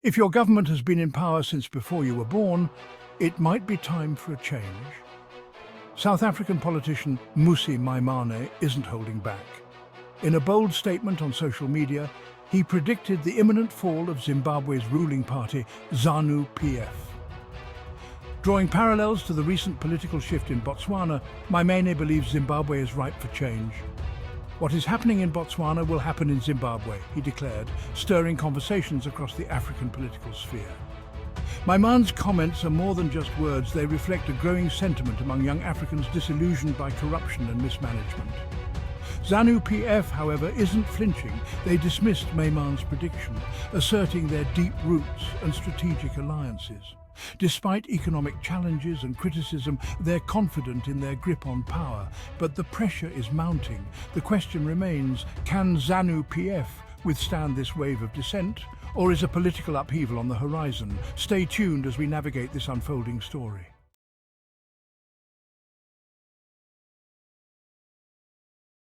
If your government has been in power since before you were born, it might be time for a change. South African politician Mushe Maimane isn't holding back. In a bold statement on social media, he predicted the imminent fall of Zimbabwe's ruling party, Zanu PF. Drawing parallels to the recent political shift in Botswana, Maimane believes Zimbabwe is ripe for change. What is happening in Botswana will happen in Zimbabwe, he declared, stirring conversations across the African political sphere. Maimane's comments are more than just words, they reflect a growing sentiment among young Africans disillusioned by corruption and mismanagement. Zanu PF, however, isn't flinching. They dismissed Maimane's prediction, asserting their deep roots and strategic alliances. Despite economic challenges and criticism, they're confident in their grip on power, but the pressure is mounting. The question remains, can Zanu PF withstand this wave of dissent, or is a political upheaval on the horizon? Stay tuned as we navigate this unfolding story.